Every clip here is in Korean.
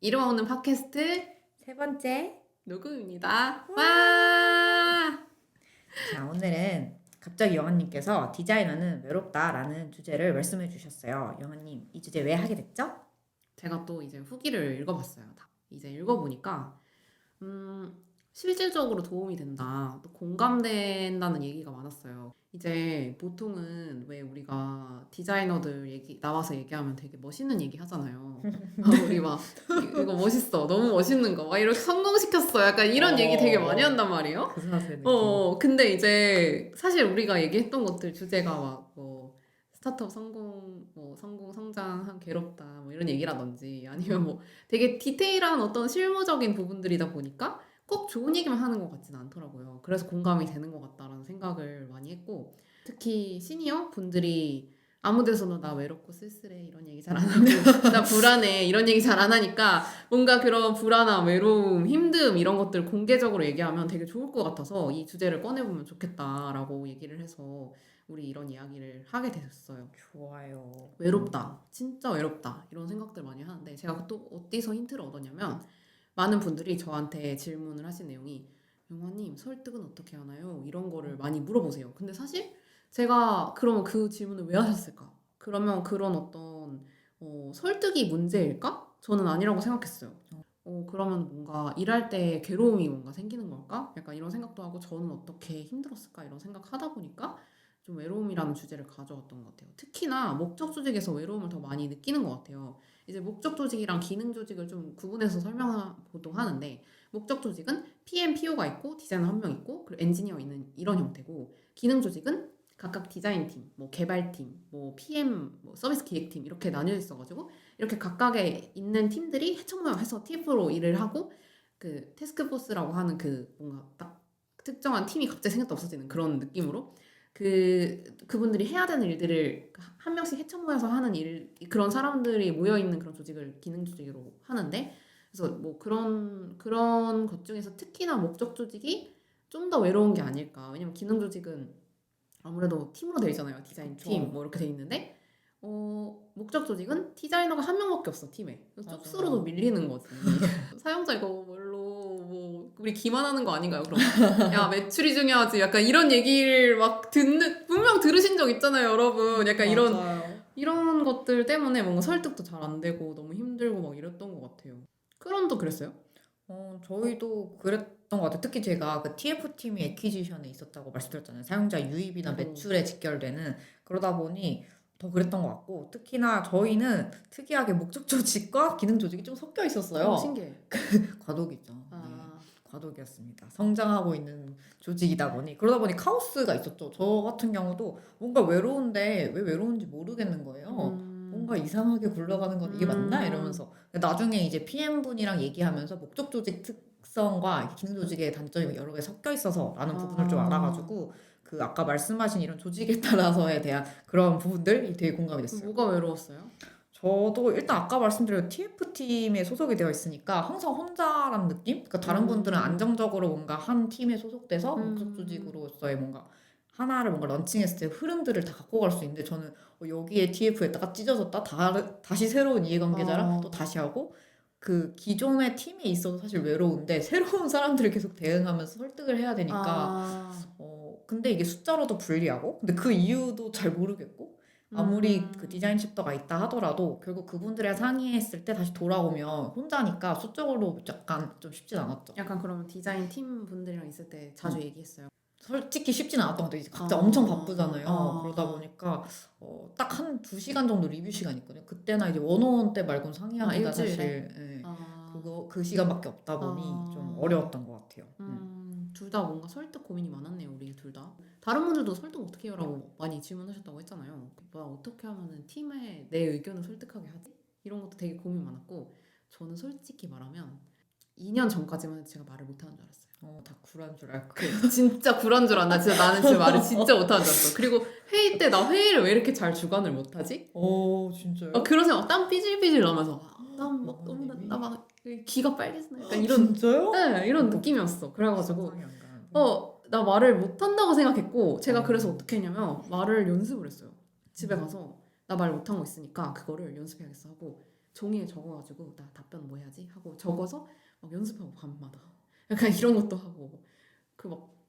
이름 없는 팟캐스트 세 번째. 녹음입니다. 와! 자, 오늘은 갑자기 영아님께서 디자이너는 외롭다라는 주제를 말씀해 주셨어요. 영아님, 이 주제 왜 하게 됐죠? 제가 또 이제 후기를 읽어봤어요. 이제 읽어보니까 실질적으로 도움이 된다, 또 공감된다는 얘기가 많았어요. 이제 보통은 왜 우리가 디자이너들 나와서 얘기하면 되게 멋있는 얘기 하잖아요. 우리 막 이거 멋있어, 너무 멋있는 거, 막 이렇게 성공시켰어, 약간 이런 얘기 되게 많이 한단 말이에요. 그 사세 느낌. 근데 이제 사실 우리가 얘기했던 것들 주제가 막 뭐 스타트업 성공, 뭐 성공, 성장, 괴롭다, 뭐 이런 얘기라든지 아니면 뭐 되게 디테일한 어떤 실무적인 부분들이다 보니까 꼭 좋은 얘기만 하는 것 같지는 않더라고요. 그래서 공감이 되는 것 같다라는 생각을 많이 했고, 특히 시니어 분들이 아무 데서나 나 외롭고 쓸쓸해 이런 얘기 잘 안 하고 나 불안해 이런 얘기 잘 안 하니까 뭔가 그런 불안함, 외로움, 힘듦 이런 것들 공개적으로 얘기하면 되게 좋을 것 같아서 이 주제를 꺼내보면 좋겠다라고 얘기를 해서 우리 이런 이야기를 하게 됐어요. 좋아요. 외롭다, 진짜 외롭다 이런 생각들 많이 하는데, 제가 또 어디서 힌트를 얻었냐면 많은 분들이 저한테 질문을 하신 내용이 영화님 설득은 어떻게 하나요? 이런 거를 많이 물어보세요. 근데 사실 제가 그러면 그 질문을 왜 하셨을까? 그러면 그런 어떤 설득이 문제일까? 저는 아니라고 생각했어요. 그러면 뭔가 일할 때 괴로움이 뭔가 생기는 걸까? 약간 이런 생각도 하고, 저는 어떻게 힘들었을까? 이런 생각 하다 보니까 좀 외로움이라는 주제를 가져왔던 것 같아요. 특히나 목적 조직에서 외로움을 더 많이 느끼는 것 같아요. 이제 목적 조직이랑 기능 조직을 좀 구분해서 설명하고도 하는데, 목적 조직은 PM, PO가 있고 디자이너 한 명 있고 그리고 엔지니어 있는 이런 형태고, 기능 조직은 각각 디자인팀, 뭐 개발팀, 뭐 PM, 뭐 서비스 기획팀 이렇게 나뉘어 있어가지고 이렇게 각각에 있는 팀들이 해서 TF로 일을 하고, 그 태스크포스라고 하는 그 뭔가 딱 특정한 팀이 갑자기 생겼다 없어지는 그런 느낌으로 그분들이 해야 되는 일들을 한 명씩 헤쳐 모여서 하는 그런 사람들이 모여 있는 그런 조직을 기능 조직으로 하는데, 그래서 뭐 그런 것 중에서 특히나 목적 조직이 좀 더 외로운 게 아닐까. 왜냐면 기능 조직은 아무래도 팀으로 되어 있잖아요. 디자인 팀 그쵸. 뭐 이렇게 돼 있는데, 목적 조직은 디자이너가 한 명밖에 없어, 팀에. 그래서 쪽수로도 맞아요. 밀리는 거지. 사용자 이거 뭘로 뭐 우리 기만하는 거 아닌가요? 그럼 야, 매출이 중요하지, 약간 이런 얘기를 막 분명 들으신 적 있잖아요, 여러분. 약간 맞아요. 이런 것들 때문에 뭔가 설득도 잘 안 되고 너무 힘들고 막 이랬던 것 같아요. 크론도 그랬어요? 저희도 그랬던 것 같아요. 특히 제가 그 TF팀이 애퀴지션에 있었다고 말씀드렸잖아요. 사용자 유입이나 저도. 매출에 직결되는. 그러다 보니 더 그랬던 것 같고, 특히나 저희는 특이하게 목적 조직과 기능 조직이 좀 섞여 있었어요. 신기해. 과도기죠. 네. 아, 과도기였습니다. 성장하고 있는 조직이다 보니 그러다 보니 카오스가 있었죠. 저 같은 경우도 뭔가 외로운데 왜 외로운지 모르겠는 거예요. 뭔가 이상하게 굴러가는 건 이게 맞나 음, 이러면서 나중에 이제 PM 분이랑 얘기하면서 목적 조직 특성과 기능 조직의 단점이 여러 개 섞여 있어서라는 부분을 좀 아, 알아가지고 그 아까 말씀하신 이런 조직에 따라서에 대한 그런 부분들이 되게 공감이 됐어요. 뭐가 외로웠어요? 저도 일단 아까 말씀드린 TF팀에 소속이 되어 있으니까 항상 혼자라는 느낌? 그러니까 다른 분들은 음, 안정적으로 뭔가 한 팀에 소속돼서 목적 음, 조직으로서의 뭔가 하나를 뭔가 런칭했을 때 흐름들을 다 갖고 갈 수 있는데, 저는 여기에 TF에다가 찢어졌다 다시 새로운 이해관계자랑 또 어, 다시 하고, 그 기존의 팀에 있어도 사실 외로운데 새로운 사람들을 계속 대응하면서 설득을 해야 되니까 아, 근데 이게 숫자로도 불리하고, 근데 그 이유도 잘 모르겠고, 아무리 그 디자인 챕터가 있다 하더라도 결국 그분들이랑 상의했을 때 다시 돌아오면 혼자니까 수적으로 약간 좀 쉽진 않았죠. 약간 그러면 디자인 팀 분들이랑 있을 때 자주 음. 얘기했어요. 솔직히 쉽진 않았던 것 같아요. 이제 각자 엄청 아, 바쁘잖아요. 그러다 아, 보니까 딱 한 2시간 정도 리뷰 시간 있거든요. 그때나 이제 원어원 때 말고는 상의하기가 일주일에? 사실 아, 그 시간밖에 없다 보니 좀 아, 어려웠던 것 같아요. 둘 다 뭔가 설득 고민이 많았네요, 우리 둘 다. 다른 분들도 설득 어떻게 해요라고 많이 질문하셨다고 했잖아요. 뭐 어떻게 하면은 팀에 내 의견을 설득하게 하지? 이런 것도 되게 고민 많았고, 저는 솔직히 말하면 2년 전까지만 제가 말을 못하는 줄 알았어요. 다 굴한 줄 알고. 진짜 굴한 줄 알았나? 진짜 나는 진짜 말을 진짜 못하는 줄 알았어. 그리고 회의 때 나 회의를 왜 이렇게 잘 주관을 못하지? 진짜요? 그런 생각, 땀 삐질삐질 나면서 땀 막 너무 난다, 영화님이? 막 귀가 빨개지나, 약간 이런, 진짜요? 네, 이런 느낌이었어. 그래가지고 상상이 안 가는데. 나 말을 못한다고 생각했고, 제가 어, 그래서 어떻게 했냐면 말을 연습을 했어요. 집에 음. 가서 나 말 못한 거 있으니까 그거를 연습해야겠어 하고 종이에 적어가지고 나 답변 뭐 해야지 적어서 막 연습하고 밤마다 약간 이런 것도 하고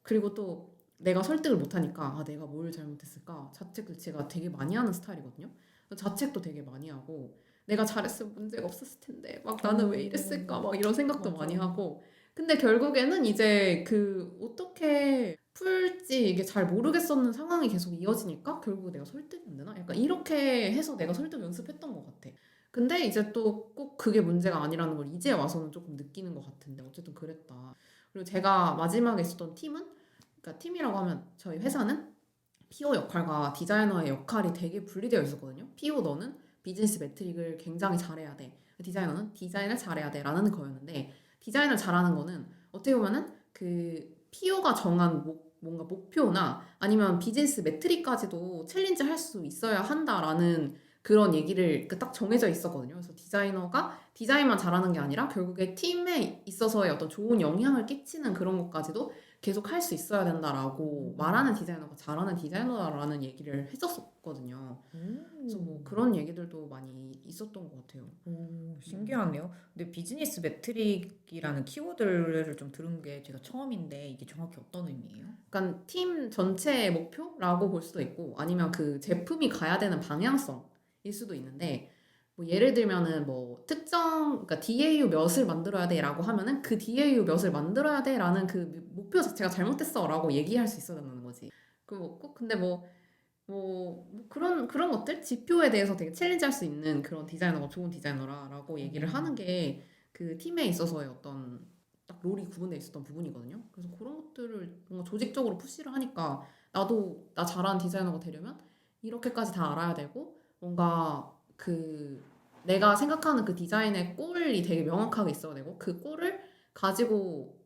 그리고 또 내가 설득을 못하니까 내가 뭘 잘못했을까 자책 질치가 되게 많이 하는 스타일이거든요. 자책도 되게 많이 하고 내가 잘했으면 문제가 없었을 텐데 막 나는 왜 이랬을까 막 이런 생각도 많이 맞아. 하고 근데 결국에는 이제 그 어떻게 풀지 이게 잘 모르겠었는 상황이 계속 이어지니까 결국 내가 설득이 안 되나? 약간 이렇게 해서 내가 설득 연습했던 것 같아. 근데 이제 또 꼭 그게 문제가 아니라는 걸 이제 와서는 조금 느끼는 것 같은데 어쨌든 그랬다. 그리고 제가 마지막에 있었던 팀은 그러니까 팀이라고 하면 저희 회사는 PO 역할과 디자이너의 역할이 되게 분리되어 있었거든요. PO 너는 비즈니스 매트릭을 굉장히 잘해야 돼. 디자이너는 디자인을 잘해야 돼. 라는 거였는데 디자인을 잘하는 거는 어떻게 보면은 그 PO가 정한 뭔가 목표나 아니면 비즈니스 매트릭까지도 챌린지 할 수 있어야 한다라는 그런 얘기를 딱 정해져 있었거든요. 그래서 디자이너가 디자인만 잘하는 게 아니라 결국에 팀에 있어서의 어떤 좋은 영향을 끼치는 그런 것까지도 계속 할 수 있어야 된다라고 말하는 디자이너가 잘하는 디자이너다라는 얘기를 했었거든요. 그래서 뭐 그런 얘기들도 많이 있었던 것 같아요. 신기하네요. 근데 비즈니스 매트릭이라는 키워드를 좀 들은 게 제가 처음인데 이게 정확히 어떤 의미예요? 그러니까 팀 전체의 목표라고 볼 수도 있고 아니면 그 제품이 가야 되는 방향성일 수도 있는데 뭐 예를 들면은 뭐 특정 그러니까 DAU 몇을 만들어야 돼라고 하면은 그 DAU 몇을 만들어야 돼라는 그 목표 자체가 잘못됐어라고 얘기할 수 있어야 된다는 거지. 그꼭 근데 뭐 그런 것들 지표에 대해서 되게 챌린지할 수 있는 그런 디자이너가 좋은 디자이너라라고 얘기를 하는 게 그 팀에 있어서의 어떤 딱 롤이 구분돼 있었던 부분이거든요. 그래서 그런 것들을 뭔가 조직적으로 푸시를 하니까 나도 나 잘하는 디자이너가 되려면 이렇게까지 다 알아야 되고 뭔가 그 내가 생각하는 그 디자인의 골이 되게 명확하게 있어야 되고 그 골을 가지고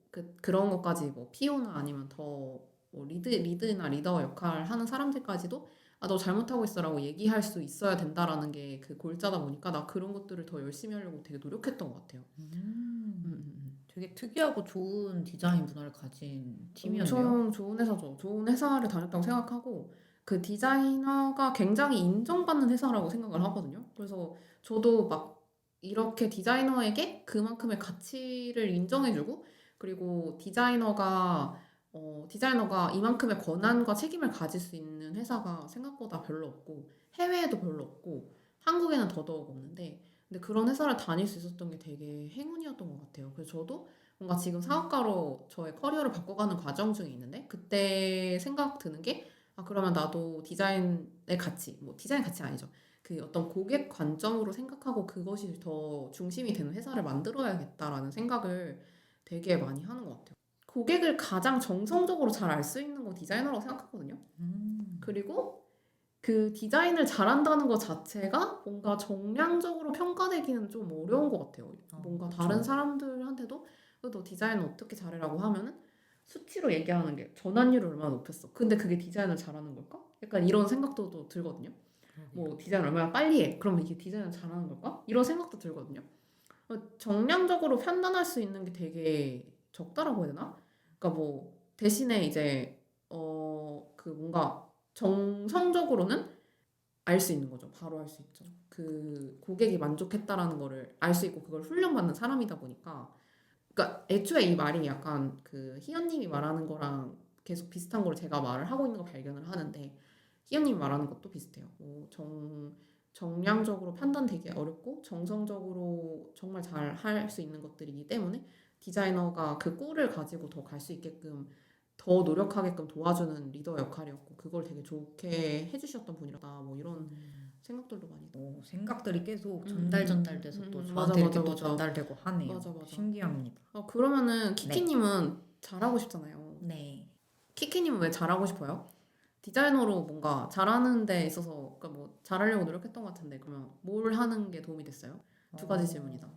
그런 것까지 뭐 PO나 아니면 더뭐 리드나 리더 역할 하는 사람들까지도 너 잘못하고 있어라고 얘기할 수 있어야 된다라는 게 그 골자다 보니까 나 그런 것들을 더 열심히 하려고 되게 노력했던 것 같아요. 되게 특이하고 좋은 디자인 문화를 가진 팀이었네요. 엄청 좋은 회사죠. 좋은 회사를 다녔다고 생각하고 그 디자이너가 굉장히 인정받는 회사라고 생각을 하거든요. 그래서 저도 막 이렇게 디자이너에게 그만큼의 가치를 인정해주고 그리고 디자이너가 이만큼의 권한과 책임을 가질 수 있는 회사가 생각보다 별로 없고 해외에도 별로 없고 한국에는 더더욱 없는데 근데 그런 회사를 다닐 수 있었던 게 되게 행운이었던 것 같아요. 그래서 저도 뭔가 지금 사업가로 저의 커리어를 바꿔가는 과정 중에 있는데 그때 생각 드는 게 그러면 나도 디자인의 가치 뭐 디자인 가치 아니죠. 그 어떤 고객 관점으로 생각하고 그것이 더 중심이 되는 회사를 만들어야겠다라는 생각을 되게 많이 하는 것 같아요. 고객을 가장 정성적으로 잘 알 수 있는 건 디자이너라고 생각하거든요. 그리고 그 디자인을 잘한다는 것 자체가 뭔가 정량적으로 평가되기는 좀 어려운 것 같아요. 뭔가 그쵸. 다른 사람들한테도 너 디자인 어떻게 잘해라고 하면은 수치로 얘기하는 게 전환율을 얼마나 높였어. 근데 그게 디자인을 잘하는 걸까? 약간 이런 생각도 또 들거든요. 뭐 디자인 얼마나 빨리 해. 그러면 이게 디자인을 잘하는 걸까? 이런 생각도 들거든요. 정량적으로 판단할 수 있는 게 되게 적다라고 해야 되나? 그러니까 뭐 대신에 이제 그 뭔가 정성적으로는 알 수 있는 거죠. 바로 알 수 있죠. 그 고객이 만족했다라는 거를 알 수 있고 그걸 훈련받는 사람이다 보니까 그러니까 애초에 이 말이 약간 그 희연님이 말하는 거랑 계속 비슷한 걸 제가 말을 하고 있는 거 발견을 하는데 희연님이 말하는 것도 비슷해요. 정량적으로 판단되기 어렵고 정성적으로 정말 잘 할 수 있는 것들이기 때문에 디자이너가 그 꼴을 가지고 더 갈 수 있게끔 더 노력하게끔 도와주는 리더 역할이었고 그걸 되게 좋게 해주셨던 분이다. 뭐 이런 생각들도 많이 들어요. 생각들이 계속 음, 전달돼서 또 맞아, 저한테 이렇게 맞아, 또 맞아. 전달되고 하네요. 맞아. 신기합니다. 그러면은 네. 키키님은 잘하고 싶잖아요. 네. 키키님은 왜 잘하고 싶어요? 디자이너로 뭔가 잘하는 데 있어서 그러니까 뭐 잘하려고 노력했던 것 같은데 그러면 뭘 하는 게 도움이 됐어요? 두 가지 질문이다.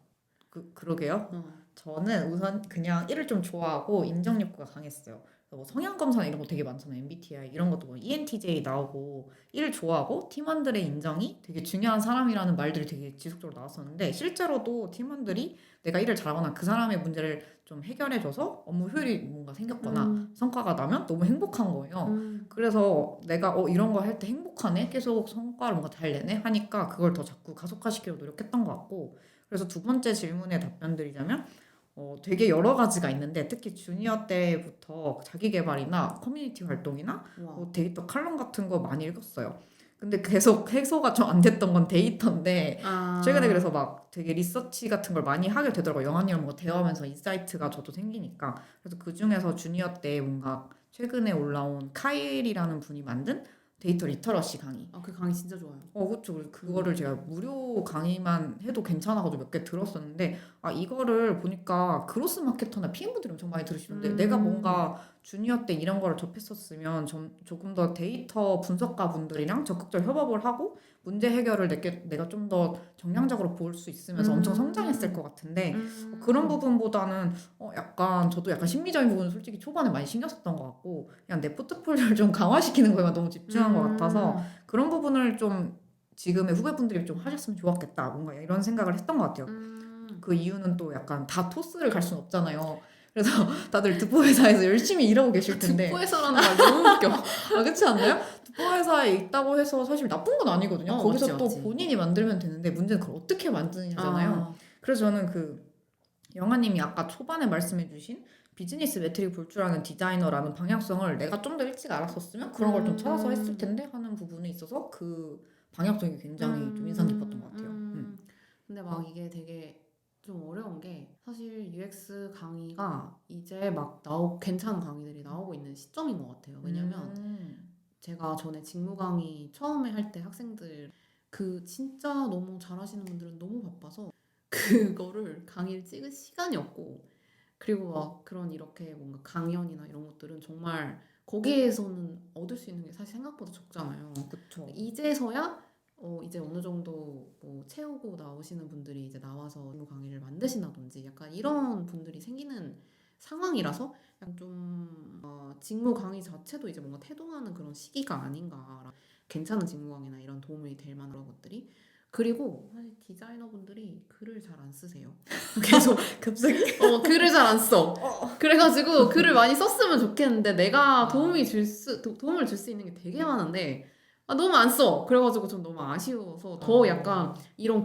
그러게요. 어. 저는 우선 그냥 일을 좀 좋아하고 인정 욕구가 강했어요. 그래서 뭐 성향 검사 이런 거 되게 많잖아요. MBTI 이런 것도 뭐 ENTJ 나오고 일을 좋아하고 팀원들의 인정이 되게 중요한 사람이라는 말들이 되게 지속적으로 나왔었는데 실제로도 팀원들이 내가 일을 잘하거나 그 사람의 문제를 좀 해결해줘서 업무 효율이 뭔가 생겼거나 성과가 나면 너무 행복한 거예요. 그래서 내가 이런 거 할 때 행복하네? 계속 성과를 뭔가 잘 내네? 하니까 그걸 더 자꾸 가속화시키려고 노력했던 것 같고 그래서 두 번째 질문에 답변 드리자면 되게 여러 가지가 있는데 특히 주니어 때부터 자기 개발이나 커뮤니티 활동이나 와. 데이터 칼럼 같은 거 많이 읽었어요. 근데 계속 해소가 좀 안 됐던 건 데이터인데 아. 최근에 그래서 막 되게 리서치 같은 걸 많이 하게 되더라고요. 영환이랑 뭐 대화하면서 인사이트가 저도 생기니까. 그래서 그 중에서 주니어 때 뭔가 최근에 올라온 카일이라는 분이 만든 데이터 리터러시 강의. 그 강의 진짜 좋아요. 그쵸. 그래서 그거를 제가 무료 강의만 해도 괜찮아가지고 몇 개 들었었는데, 이거를 보니까 그로스 마케터나 PM분들이 엄청 많이 들으시는데, 내가 뭔가 주니어 때 이런 거를 접했었으면 조금 더 데이터 분석가 분들이랑 적극적으로 협업을 하고, 문제 해결을 내가 좀 더 정량적으로 볼 수 있으면서 엄청 성장했을 것 같은데, 그런 부분보다는 약간 저도 약간 심리적인 부분은 솔직히 초반에 많이 신경 썼던 것 같고 그냥 내 포트폴리오를 좀 강화시키는 거에만 너무 집중한 것 같아서 그런 부분을 좀 지금의 후배분들이 좀 하셨으면 좋았겠다 뭔가 이런 생각을 했던 것 같아요. 그 이유는 또 약간 다 토스를 갈 수는 없잖아요. 그래서 다들 듣보 회사에서 열심히 일하고 계실 텐데 듣보에서라는 말 너무 웃겨. 그렇지 않나요? 듣보 회사에 있다고 해서 사실 나쁜 건 아니거든요. 거기서 맞지, 또 맞지. 본인이 만들면 되는데 문제는 그걸 어떻게 만드느냐잖아요. 그래서 저는 그 영아님이 아까 초반에 말씀해주신 비즈니스 매트릭 볼 줄 아는 디자이너라는 방향성을 내가 좀 더 일찍 알았었으면 그런 걸 좀 찾아서 했을 텐데 하는 부분에 있어서 그 방향성이 굉장히 좀 인상 깊었던 것 같아요. 근데 막 이게 되게 좀 어려운 게 사실 UX 강의가 이제 막 괜찮은 강의들이 나오고 있는 시점인 것 같아요. 왜냐면 제가 전에 직무 강의 처음에 할 때 학생들 진짜 너무 잘하시는 분들은 너무 바빠서 그거를 강의를 찍을 시간이 없고 그리고 막 그런 이렇게 뭔가 강연이나 이런 것들은 정말 거기에서는 얻을 수 있는 게 사실 생각보다 적잖아요. 그쵸. 이제서야 이제 어느 정도 뭐 채우고 나오시는 분들이 이제 나와서 직무 강의를 만드신다든지 약간 이런 분들이 생기는 상황이라서 약간 좀 직무 강의 자체도 이제 뭔가 태동하는 그런 시기가 아닌가. 괜찮은 직무 강의나 이런 도움이 될 만한 것들이 그리고 사실 디자이너분들이 글을 잘 안 쓰세요. 계속 갑자기? 글을 잘 안 써. 그래가지고 글을 많이 썼으면 좋겠는데 내가 도움을 줄 수 있는 게 되게 많은데 너무 안 써. 그래가지고 좀 너무 아쉬워서 더 약간 이런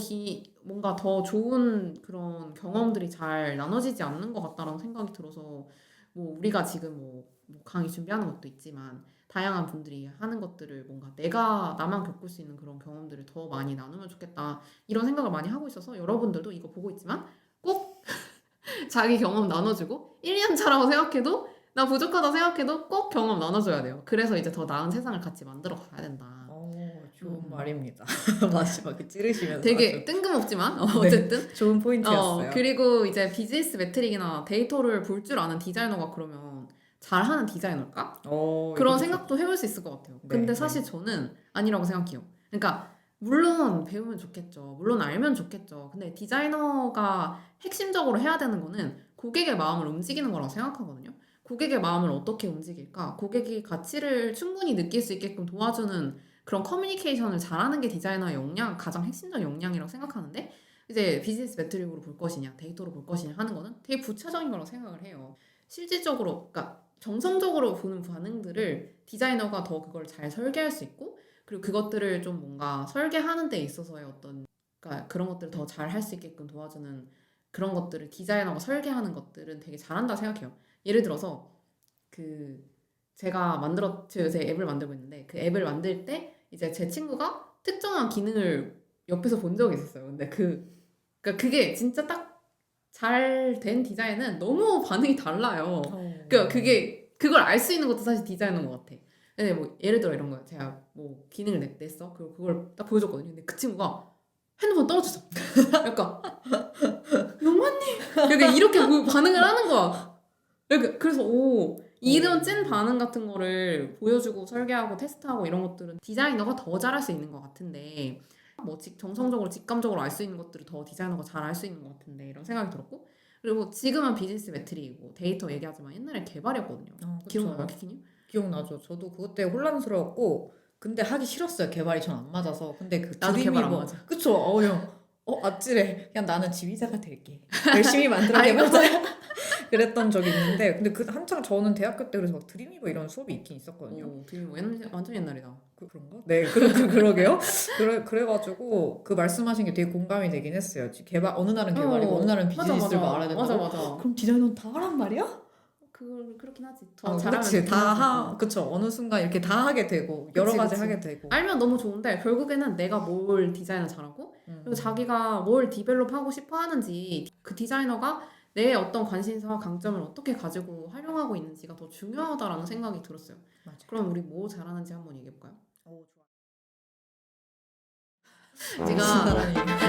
뭔가 더 좋은 그런 경험들이 잘 나눠지지 않는 것 같다라는 생각이 들어서 뭐 우리가 지금 뭐 강의 준비하는 것도 있지만 다양한 분들이 하는 것들을 뭔가 나만 겪을 수 있는 그런 경험들을 더 많이 나누면 좋겠다 이런 생각을 많이 하고 있어서 여러분들도 이거 보고 있지만 꼭 자기 경험 나눠주고 1년 차라고 생각해도 나 부족하다 생각해도 꼭 경험 나눠줘야 돼요. 그래서 이제 더 나은 세상을 같이 만들어 가야 된다. 좋은 말입니다. 마지막에 찌르시면서 되게 아주. 뜬금없지만 네, 어쨌든 좋은 포인트였어요. 그리고 이제 비즈니스 매트릭이나 데이터를 볼 줄 아는 디자이너가 그러면 잘하는 디자이너일까? 그런 생각도 해볼 수 있을 것 같아요. 네, 근데 사실 저는 아니라고 생각해요. 그러니까 물론 배우면 좋겠죠. 물론 알면 좋겠죠. 근데 디자이너가 핵심적으로 해야 되는 거는 고객의 마음을 움직이는 거라고 생각하거든요. 고객의 마음을 어떻게 움직일까? 고객이 가치를 충분히 느낄 수 있게끔 도와주는 그런 커뮤니케이션을 잘하는 게 디자이너의 가장 핵심적인 역량이라고 생각하는데 이제 비즈니스 매트릭으로 볼 것이냐, 데이터로 볼 것이냐 하는 거는 되게 부차적인 거라고 생각을 해요. 실질적으로, 그러니까 정성적으로 보는 반응들을 디자이너가 더 그걸 잘 설계할 수 있고 그리고 그것들을 좀 뭔가 설계하는 데 있어서의 그러니까 그런 것들을 더 잘 할 수 있게끔 도와주는 그런 것들을 디자이너가 설계하는 것들은 되게 잘한다 생각해요. 예를 들어서 제가 요새 앱을 만들고 있는데 그 앱을 만들 때 이제 제 친구가 특정한 기능을 옆에서 본 적이 있었어요. 근데 그러니까 그게 진짜 딱 잘 된 디자인은 너무 반응이 달라요. 그러니까 그걸 알 수 있는 것도 사실 디자이너인 것 같아. 근데 뭐 예를 들어 이런 거야. 제가 뭐 기능을 냈어. 그리고 그걸 딱 보여줬거든요. 근데 그 친구가 핸드폰 떨어졌어. 약간 영화님. 그러니까 이렇게 반응을 하는 거야. 그래서 이런 찐 반응 같은 거를 보여주고 설계하고 테스트하고 이런 것들은 디자이너가 더 잘할 수 있는 것 같은데 뭐 정성적으로 직감적으로 알 수 있는 것들을 더 디자이너가 잘 알 수 있는 것 같은데 이런 생각이 들었고 그리고 지금은 비즈니스 매트릭이고 데이터 얘기하지만 옛날에 개발이었거든요. 기억나요, 키키님? 기억나죠. 저도 그것 때문에 혼란스러웠고 근데 하기 싫었어요. 개발이 전 안 맞아서. 근데 나도 개발 안 맞아. 그쵸? 아찔해. 그냥 나는 지휘자가 될게. 열심히 만들어 개발자. 그랬던 적이 있는데 근데 그 한창 저는 대학교 때 그래서 막 드림위버 이런 수업이 있긴 있었거든요. 오, 되게 뭐 완전 옛날이다. 그런가? 네, 그러게요. 그래가지고 그 말씀하신 게 되게 공감이 되긴 했어요. 어느 날은 개발이고 어느 날은 맞아, 비즈니스를 맞아. 알아야 맞아, 된다고? 맞아. 그럼 디자이너는 다 하란 말이야? 그렇긴 하지. 더 잘하면 그치. 좋긴 하지. 그쵸. 어느 순간 이렇게 다 하게 되고 여러 그치, 가지 그치. 하게 되고. 알면 너무 좋은데 결국에는 내가 뭘 디자인을 잘하고 그리고 자기가 뭘 디벨롭하고 싶어 하는지 그 디자이너가 내 어떤 관심사와 강점을 어떻게 가지고 활용하고 있는지가 더 중요하다라는 생각이 들었어요. 맞아요. 그럼 우리 뭐 잘하는지 한번 얘기해볼까요? 오, 좋아. 제가 나라니.